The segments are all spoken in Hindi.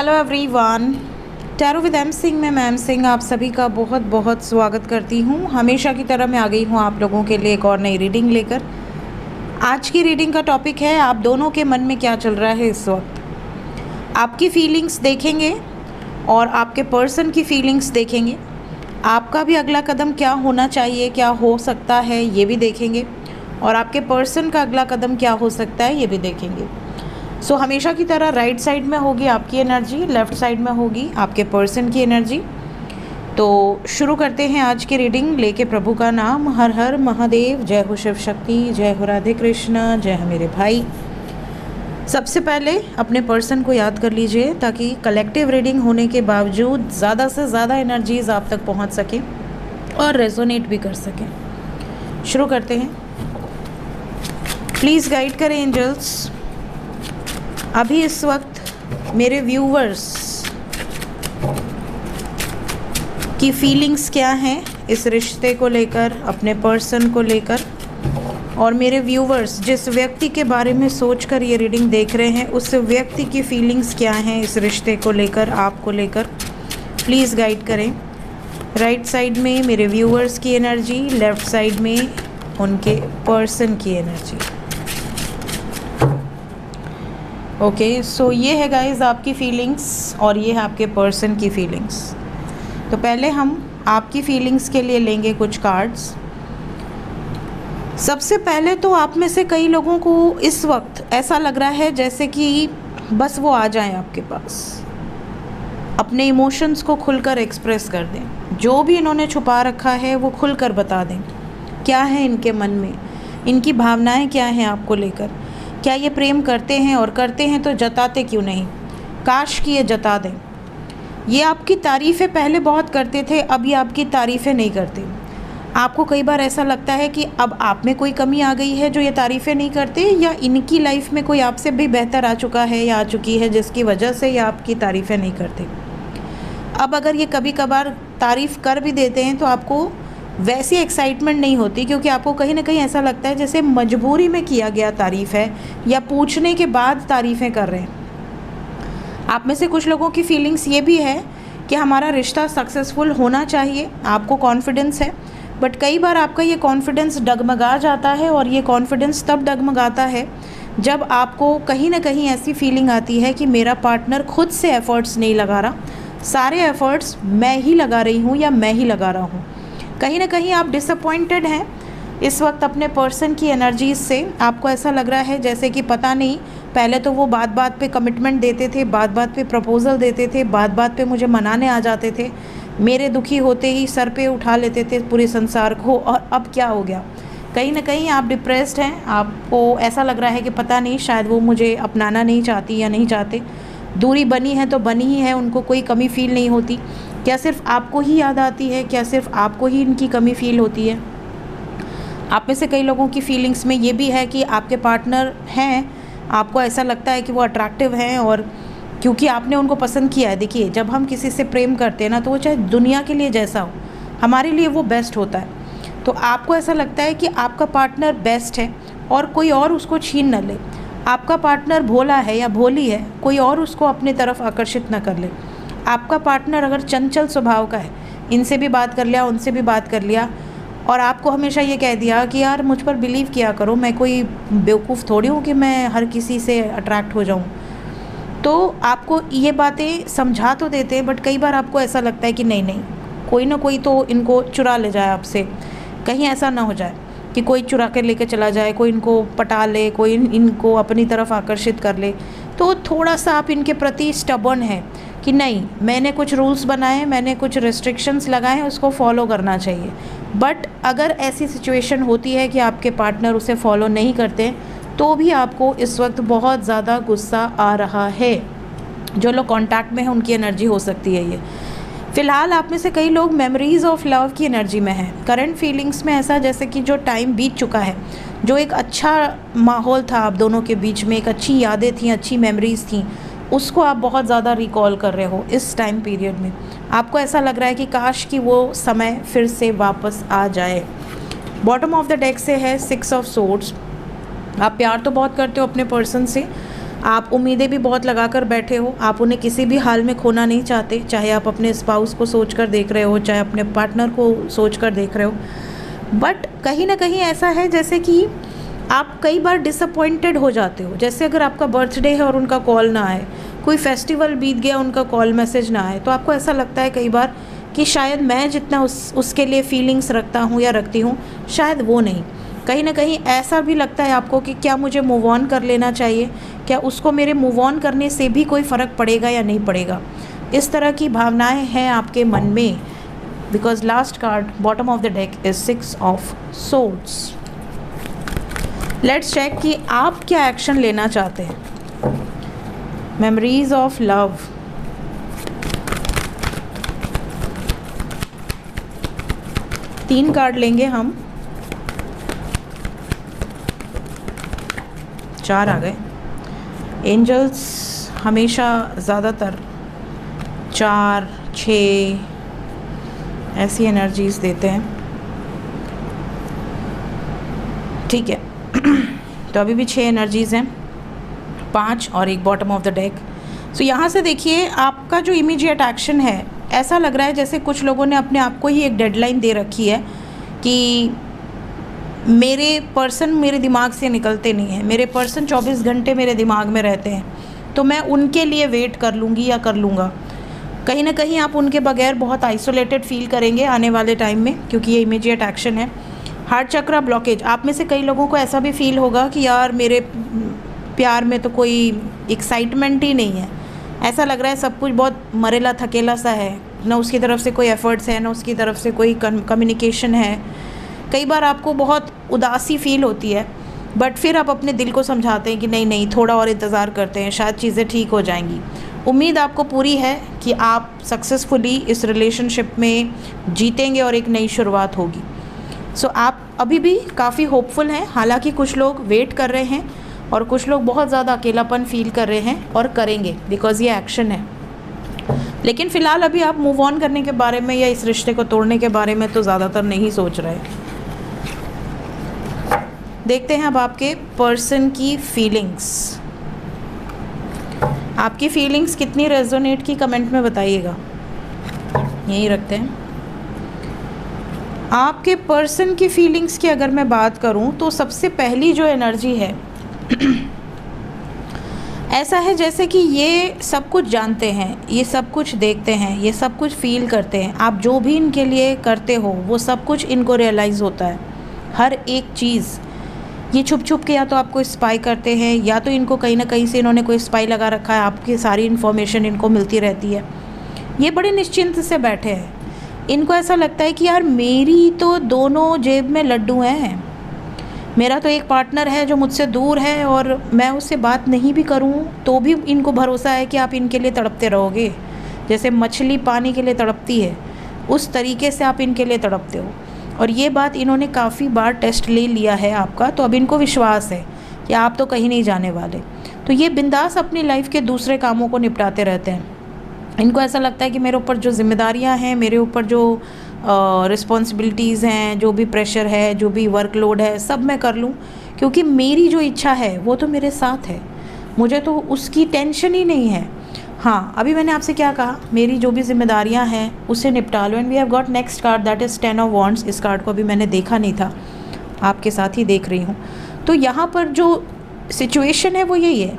Hello everyone, tarot with M Singh में मैम सिंह आप सभी का बहुत बहुत स्वागत करती हूँ। हमेशा की तरह मैं आ गई हूँ आप लोगों के लिए एक और नई रीडिंग लेकर। आज की रीडिंग का टॉपिक है आप दोनों के मन में क्या चल रहा है इस वक्त। आपकी फीलिंग्स देखेंगे और आपके पर्सन की फीलिंग्स देखेंगे। आपका भी अगला कदम क्या होना चाहिए, क्या हो सकता है, ये भी देखेंगे और आपके पर्सन का अगला कदम क्या हो सकता है ये भी देखेंगे। सो हमेशा की तरह राइट साइड में होगी आपकी एनर्जी, लेफ़्ट साइड में होगी आपके पर्सन की एनर्जी। तो शुरू करते हैं आज की रीडिंग लेके प्रभु का नाम। हर हर महादेव, जय हो शिव शक्ति, जय हो राधे कृष्ण, जय हो मेरे भाई। सबसे पहले अपने पर्सन को याद कर लीजिए ताकि कलेक्टिव रीडिंग होने के बावजूद ज़्यादा से ज़्यादा एनर्जीज़ आप तक पहुंच सकें और रेजोनेट भी कर सकें। शुरू करते हैं। प्लीज़ गाइड करें एंजल्स। अभी इस वक्त मेरे व्यूवर्स की फीलिंग्स क्या हैं इस रिश्ते को लेकर, अपने पर्सन को लेकर, और मेरे व्यूवर्स जिस व्यक्ति के बारे में सोचकर ये रीडिंग देख रहे हैं उस व्यक्ति की फीलिंग्स क्या हैं इस रिश्ते को लेकर, आपको लेकर, प्लीज़ गाइड करें। राइट साइड में मेरे व्यूवर्स की एनर्जी, लेफ़्ट साइड में उनके पर्सन की एनर्जी। ओके, सो ये है गाइस आपकी फीलिंग्स और ये है आपके पर्सन की फीलिंग्स। तो पहले हम आपकी फीलिंग्स के लिए लेंगे कुछ कार्ड्स। सबसे पहले तो आप में से कई लोगों को इस वक्त ऐसा लग रहा है जैसे कि बस वो आ जाएं आपके पास, अपने इमोशंस को खुलकर एक्सप्रेस कर दें। जो भी इन्होंने छुपा रखा है वो खुलकर बता दें। क्या है इनके मन में, इनकी भावनाएं क्या हैं आपको लेकर। क्या ये प्रेम करते हैं, और करते हैं तो जताते क्यों नहीं। काश कि ये जता दें। ये आपकी तारीफ़ें पहले बहुत करते थे, अब ये आपकी तारीफ़ें नहीं करते। आपको कई बार ऐसा लगता है कि अब आप में कोई कमी आ गई है जो ये तारीफ़ें नहीं करते, या इनकी लाइफ में कोई आपसे भी बेहतर आ चुका है या आ चुकी है जिसकी वजह से ये आपकी तारीफ़ें नहीं करते। अब अगर ये कभी कभार तारीफ़ कर भी देते हैं तो आपको वैसी एक्साइटमेंट नहीं होती, क्योंकि आपको कहीं ना कहीं ऐसा लगता है जैसे मजबूरी में किया गया तारीफ़ है या पूछने के बाद तारीफ़ें कर रहे हैं। आप में से कुछ लोगों की फीलिंग्स ये भी है कि हमारा रिश्ता सक्सेसफुल होना चाहिए, आपको कॉन्फिडेंस है, बट कई बार आपका ये कॉन्फिडेंस डगमगा जाता है। और ये कॉन्फिडेंस तब डगमगाता है जब आपको कहीं ना कहीं ऐसी फीलिंग आती है कि मेरा पार्टनर खुद से एफ़र्ट्स नहीं लगा रहा, सारे एफ़र्ट्स मैं ही लगा रही हूँ या मैं ही लगा रहा हूँ। कहीं ना कहीं आप डिसअपॉइंटेड हैं इस वक्त अपने पर्सन की एनर्जीज से। आपको ऐसा लग रहा है जैसे कि पता नहीं, पहले तो वो बात बात पे कमिटमेंट देते थे, बात बात पे प्रपोजल देते थे, बात बात पे मुझे मनाने आ जाते थे, मेरे दुखी होते ही सर पे उठा लेते थे पूरे संसार को, और अब क्या हो गया। कहीं ना कहीं आप डिप्रेस्ड हैं। आपको ऐसा लग रहा है कि पता नहीं शायद वो मुझे अपनाना नहीं चाहती या नहीं चाहते। दूरी बनी है तो बनी ही है, उनको कोई कमी फ़ील नहीं होती। क्या सिर्फ आपको ही याद आती है, क्या सिर्फ आपको ही इनकी कमी फ़ील होती है। आप में से कई लोगों की फीलिंग्स में ये भी है कि आपके पार्टनर हैं, आपको ऐसा लगता है कि वो अट्रैक्टिव हैं, और क्योंकि आपने उनको पसंद किया है। देखिए, जब हम किसी से प्रेम करते हैं ना, तो वो चाहे दुनिया के लिए जैसा हो, हमारे लिए वो बेस्ट होता है। तो आपको ऐसा लगता है कि आपका पार्टनर बेस्ट है और कोई और उसको छीन न ले। आपका पार्टनर भोला है या भोली है, कोई और उसको अपनी तरफ आकर्षित न कर ले। आपका पार्टनर अगर चंचल स्वभाव का है, इनसे भी बात कर लिया, उनसे भी बात कर लिया, और आपको हमेशा ये कह दिया कि यार मुझ पर बिलीव किया करो, मैं कोई बेवकूफ़ थोड़ी हूँ कि मैं हर किसी से अट्रैक्ट हो जाऊँ। तो आपको ये बातें समझा तो देते हैं, बट कई बार आपको ऐसा लगता है कि नहीं नहीं, कोई ना कोई तो इनको चुरा ले जाए आपसे। कहीं ऐसा ना हो जाए कि कोई चुरा कर लेके चला जाए, कोई इनको पटा ले, कोई इनको अपनी तरफ आकर्षित कर ले। तो थोड़ा सा आप इनके प्रति स्टबर्न है कि नहीं, मैंने कुछ रूल्स बनाए, मैंने कुछ रेस्ट्रिक्शंस लगाए हैं, उसको फॉलो करना चाहिए। बट अगर ऐसी सिचुएशन होती है कि आपके पार्टनर उसे फॉलो नहीं करते, तो भी आपको इस वक्त बहुत ज़्यादा गुस्सा आ रहा है। जो लोग कांटेक्ट में हैं उनकी एनर्जी हो सकती है ये। फ़िलहाल आप में से कई लोग मेमोरीज़ ऑफ लव की एनर्जी में हैं। करंट फीलिंग्स में ऐसा जैसे कि जो टाइम बीत चुका है, जो एक अच्छा माहौल था आप दोनों के बीच में, एक अच्छी यादें थी, अच्छी मेमोरीज़ थी, उसको आप बहुत ज़्यादा रिकॉल कर रहे हो इस टाइम पीरियड में। आपको ऐसा लग रहा है कि काश कि वो समय फिर से वापस आ जाए। बॉटम ऑफ द डेक से है 6 ऑफ सोर्ड्स। आप प्यार तो बहुत करते हो अपने पर्सन से, आप उम्मीदें भी बहुत लगा कर बैठे हो, आप उन्हें किसी भी हाल में खोना नहीं चाहते, चाहे आप अपने स्पाउस को सोच कर देख रहे हो, चाहे अपने पार्टनर को सोच कर देख रहे हो। बट कहीं ना कहीं ऐसा है जैसे कि आप कई बार डिसअपॉइंटेड हो जाते हो। जैसे अगर आपका बर्थडे है और उनका कॉल ना आए, कोई फेस्टिवल बीत गया उनका कॉल मैसेज ना आए, तो आपको ऐसा लगता है कई बार कि शायद मैं जितना उसके लिए फीलिंग्स रखता हूँ या रखती हूँ, शायद वो नहीं। कहीं ना कहीं ऐसा भी लगता है आपको कि क्या मुझे मूव ऑन कर लेना चाहिए, क्या उसको मेरे मूव ऑन करने से भी कोई फ़र्क पड़ेगा या नहीं पड़ेगा। इस तरह की भावनाएं हैं आपके मन में, because last card bottom of the deck is 6 of swords. Let's check कि आप क्या एक्शन लेना चाहते हैं। मेमोरीज ऑफ लव, तीन कार्ड लेंगे हम, 4 आ गए। एंजल्स हमेशा ज़्यादातर 4, 6 ऐसी एनर्जीज देते हैं, ठीक है। तो अभी भी 6 एनर्जीज़ हैं, 5 और एक बॉटम ऑफ द डेक। सो यहाँ से देखिए आपका जो इमीडिएट एक्शन है, ऐसा लग रहा है जैसे कुछ लोगों ने अपने आप को ही एक डेडलाइन दे रखी है कि मेरे पर्सन मेरे दिमाग से निकलते नहीं हैं, मेरे पर्सन 24 घंटे मेरे दिमाग में रहते हैं, तो मैं उनके लिए वेट कर लूँगी या कर लूँगा। कहीं ना कहीं आप उनके बगैर बहुत आइसोलेटेड फील करेंगे आने वाले टाइम में, क्योंकि ये इमीडिएट एक्शन है। हार्ट चक्रा ब्लॉकेज, आप में से कई लोगों को ऐसा भी फील होगा कि यार मेरे प्यार में तो कोई एक्साइटमेंट ही नहीं है, ऐसा लग रहा है सब कुछ बहुत मरेला थकेला सा है, ना उसकी तरफ से कोई एफर्ट्स है, ना उसकी तरफ से कोई कम्युनिकेशन है। कई बार आपको बहुत उदासी फील होती है, बट फिर आप अपने दिल को समझाते हैं कि नहीं नहीं, थोड़ा और इंतज़ार करते हैं, शायद चीज़ें ठीक हो जाएंगी। उम्मीद आपको पूरी है कि आप सक्सेसफुली इस रिलेशनशिप में जीतेंगे और एक नई शुरुआत होगी। सो आप अभी भी काफ़ी होपफुल हैं, हालांकि कुछ लोग वेट कर रहे हैं और कुछ लोग बहुत ज़्यादा अकेलापन फील कर रहे हैं और करेंगे, बिकॉज़ ये एक्शन है। लेकिन फ़िलहाल अभी आप मूव ऑन करने के बारे में या इस रिश्ते को तोड़ने के बारे में तो ज़्यादातर नहीं सोच रहे। देखते हैं अब आपके पर्सन की फीलिंग्स, आपकी फीलिंग्स कितनी रेजोनेट की कमेंट में बताइएगा। यही रखते हैं। आपके पर्सन की फीलिंग्स की अगर मैं बात करूं तो सबसे पहली जो एनर्जी है ऐसा है जैसे कि ये सब कुछ जानते हैं, ये सब कुछ देखते हैं, ये सब कुछ फील करते हैं। आप जो भी इनके लिए करते हो वो सब कुछ इनको रियलाइज़ होता है, हर एक चीज़। ये छुप छुप के या तो आपको स्पाई करते हैं, या तो इनको कहीं ना कहीं से इन्होंने कोई स्पाई लगा रखा है, आपकी सारी इन्फॉर्मेशन इनको मिलती रहती है। ये बड़े निश्चिंत से बैठे हैं, इनको ऐसा लगता है कि यार मेरी तो दोनों जेब में लड्डू हैं, मेरा तो एक पार्टनर है जो मुझसे दूर है और मैं उससे बात नहीं भी करूं तो भी इनको भरोसा है कि आप इनके लिए तड़पते रहोगे। जैसे मछली पानी के लिए तड़पती है, उस तरीके से आप इनके लिए तड़पते हो। और ये बात इन्होंने काफ़ी बार टेस्ट ले लिया है आपका, तो अब इनको विश्वास है कि आप तो कहीं नहीं जाने वाले। तो ये बिंदास अपनी लाइफ के दूसरे कामों को निपटाते रहते हैं। इनको ऐसा लगता है कि मेरे ऊपर जो जिम्मेदारियां हैं, मेरे ऊपर जो रिस्पॉन्सिबिलिटीज़ हैं, जो भी प्रेशर है, जो भी वर्कलोड है, सब मैं कर लूँ, क्योंकि मेरी जो इच्छा है वो तो मेरे साथ है, मुझे तो उसकी टेंशन ही नहीं है। हाँ, अभी मैंने आपसे क्या कहा, मेरी जो भी जिम्मेदारियां हैं उसे निपटा लो। And we have got next card, that is 10 of wands. इस कार्ड को अभी मैंने देखा नहीं था, आपके साथ ही देख रही हूँ। तो यहाँ पर जो सिचुएशन है वो यही है,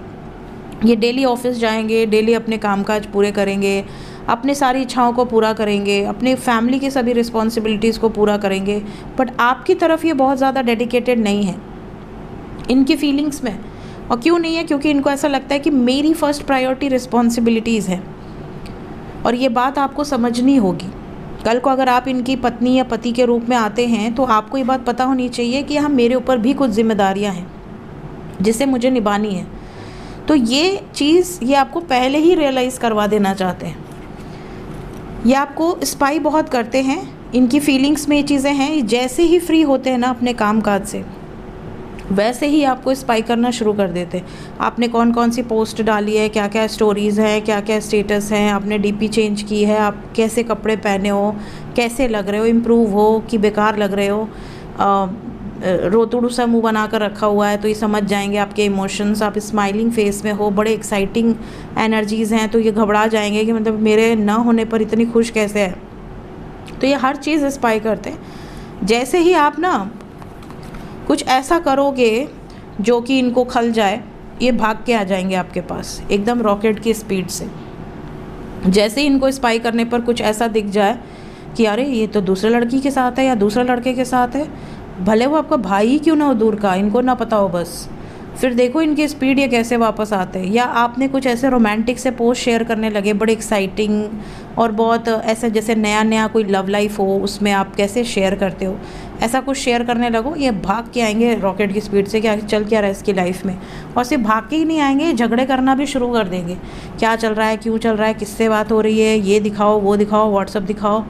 ये डेली ऑफिस जाएंगे, डेली अपने कामकाज पूरे करेंगे, अपने सारी इच्छाओं को पूरा करेंगे, अपने फैमिली की सभी रिस्पॉन्सिबिलिटीज़ को पूरा करेंगे, बट आपकी तरफ ये बहुत ज़्यादा डेडिकेटेड नहीं है इनकी फीलिंग्स में। और क्यों नहीं है? क्योंकि इनको ऐसा लगता है कि मेरी फर्स्ट प्रायोरिटी रिस्पॉन्सिबिलिटीज़ है, और ये बात आपको समझनी होगी। कल को अगर आप इनकी पत्नी या पति के रूप में आते हैं तो आपको ये बात पता होनी चाहिए कि हाँ, मेरे ऊपर भी कुछ जिम्मेदारियाँ हैं जिसे मुझे निभानी है। तो ये चीज़ ये आपको पहले ही रियलाइज़ करवा देना चाहते हैं। ये आपको स्पाई बहुत करते हैं, इनकी फीलिंग्स में ये चीज़ें हैं। जैसे ही फ्री होते हैं ना अपने काम काज से, वैसे ही आपको स्पाई करना शुरू कर देते हैं। आपने कौन कौन सी पोस्ट डाली है, क्या क्या स्टोरीज़ हैं, क्या क्या स्टेटस हैं, आपने डीपी चेंज की है, आप कैसे कपड़े पहने हो, कैसे लग रहे हो, इम्प्रूव हो कि बेकार लग रहे हो, रोतुड़ू सा मुंह बना कर रखा हुआ है तो ये समझ जाएंगे आपके इमोशंस। आप स्माइलिंग फेस में हो, बड़े एक्साइटिंग एनर्जीज़ हैं तो ये घबरा जाएंगे कि मतलब मेरे ना होने पर इतनी खुश कैसे है। तो ये हर चीज़ स्पाई करते हैं। जैसे ही आप ना कुछ ऐसा करोगे जो कि इनको खल जाए, ये भाग के आ जाएंगे आपके पास एकदम रॉकेट की स्पीड से। जैसे ही इनको स्पाई करने पर कुछ ऐसा दिख जाए कि अरे ये तो दूसरे लड़की के साथ है या दूसरे लड़के के साथ है, भले वो आपका भाई ही क्यों ना हो दूर का, इनको ना पता हो बस, फिर देखो इनकी स्पीड ये कैसे वापस आते हैं। या आपने कुछ ऐसे रोमांटिक से पोस्ट शेयर करने लगे, बड़े एक्साइटिंग और बहुत ऐसे जैसे नया नया कोई लव लाइफ हो उसमें आप कैसे शेयर करते हो, ऐसा कुछ शेयर करने लगो, ये भाग के आएंगे रॉकेट की स्पीड से। क्या चल क्या रहा है इसकी लाइफ में, और सिर्फ भाग के ही नहीं आएंगे, झगड़े करना भी शुरू कर देंगे। क्या चल रहा है, क्यों चल रहा है, किससे बात हो रही है, ये दिखाओ वो दिखाओ, व्हाट्सअप दिखाओ,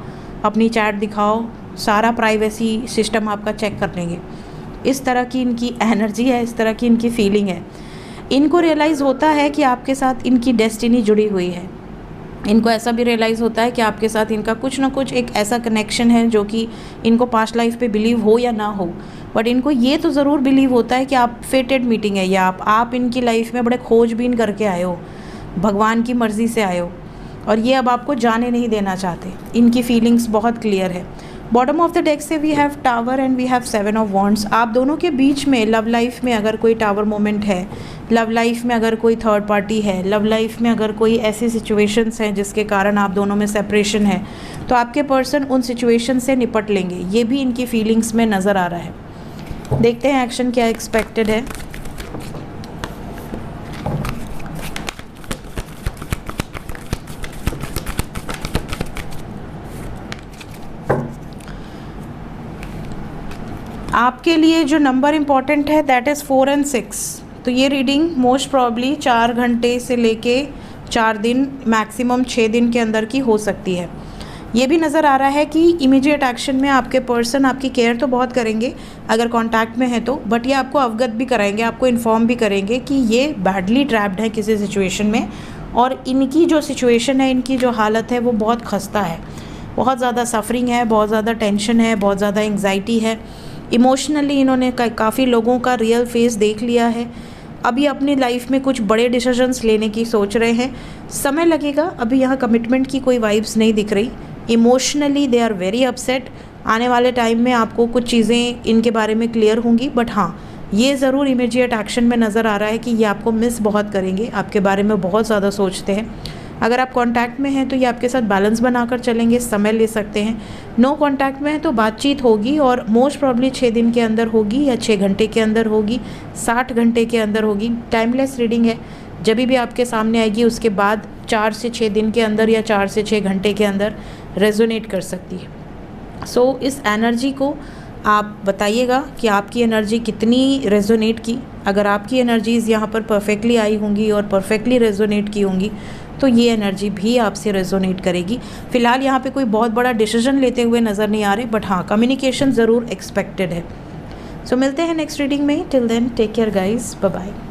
अपनी चैट दिखाओ, सारा प्राइवेसी सिस्टम आपका चेक कर लेंगे। इस तरह की इनकी एनर्जी है, इस तरह की इनकी फीलिंग है। इनको रियलाइज़ होता है कि आपके साथ इनकी डेस्टिनी जुड़ी हुई है। इनको ऐसा भी रियलाइज़ होता है कि आपके साथ इनका कुछ ना कुछ एक ऐसा कनेक्शन है जो कि इनको पास्ट लाइफ पे बिलीव हो या ना हो, बट इनको ये तो ज़रूर बिलीव होता है कि आप फेटेड मीटिंग है, या आप इनकी लाइफ में बड़े खोजबीन करके आए हो, भगवान की मर्ज़ी से आए हो, और ये अब आपको जाने नहीं देना चाहते। इनकी फीलिंग्स बहुत क्लियर है। बॉटम ऑफ द डेक से we have tower and we have 7 of wands. आप दोनों के बीच में लव लाइफ में अगर कोई टावर मोमेंट है, लव लाइफ में अगर कोई थर्ड पार्टी है, लव लाइफ में अगर कोई ऐसी सिचुएशंस हैं जिसके कारण आप दोनों में सेपरेशन है, तो आपके पर्सन उन सिचुएशन से निपट लेंगे। ये भी इनकी फीलिंग्स में नज़र आ रहा है। देखते हैं एक्शन क्या एक्सपेक्टेड है। आपके लिए जो नंबर इम्पॉर्टेंट है दैट इज़ 4 और 6। तो ये रीडिंग मोस्ट प्रॉब्ली 4 घंटे से लेके 4 दिन, मैक्सिमम 6 दिन के अंदर की हो सकती है। ये भी नज़र आ रहा है कि इमीडिएट एक्शन में आपके पर्सन आपकी केयर तो बहुत करेंगे अगर कांटेक्ट में है तो, बट ये आपको अवगत भी कराएंगे, आपको इन्फॉर्म भी करेंगे कि ये बैडली ट्रैप्ड है किसी सिचुएशन में, और इनकी जो सिचुएशन है, इनकी जो हालत है वो बहुत खस्ता है, बहुत ज़्यादा सफरिंग है, बहुत ज़्यादा टेंशन है, बहुत ज़्यादा एंग्जाइटी है। इमोशनली इन्होंने काफ़ी लोगों का रियल फेस देख लिया है। अभी अपनी लाइफ में कुछ बड़े डिसीजंस लेने की सोच रहे हैं, समय लगेगा। अभी यहाँ कमिटमेंट की कोई वाइब्स नहीं दिख रही। Emotionally they are very upset. आने वाले टाइम में आपको कुछ चीज़ें इनके बारे में क्लियर होंगी, बट हाँ ये ज़रूर इमीडिएट एक्शन में नज़र आ रहा है कि ये आपको मिस बहुत करेंगे, आपके बारे में बहुत ज़्यादा सोचते हैं। अगर आप कांटेक्ट में हैं तो ये आपके साथ बैलेंस बनाकर चलेंगे, समय ले सकते हैं। नो कांटेक्ट में है तो बातचीत होगी, और मोस्ट प्रॉब्ली 6 दिन के अंदर होगी, या 6 घंटे के अंदर होगी, 60 घंटे के अंदर होगी। टाइमलेस रीडिंग है, जब भी आपके सामने आएगी उसके बाद 4 से 6 दिन के अंदर या 4 से 6 घंटे के अंदर रेजोनेट कर सकती है। सो इस एनर्जी को आप बताइएगा कि आपकी एनर्जी कितनी रेजोनेट की। अगर आपकी एनर्जीज़ यहाँ पर परफेक्टली आई होंगी और परफेक्टली रेजोनेट की होंगी तो ये एनर्जी भी आपसे रेजोनेट करेगी। फ़िलहाल यहाँ पे कोई बहुत बड़ा डिसीजन लेते हुए नज़र नहीं आ रहे, बट हाँ कम्युनिकेशन ज़रूर एक्सपेक्टेड है। सो मिलते हैं नेक्स्ट रीडिंग में। Till then take care guys, bye bye.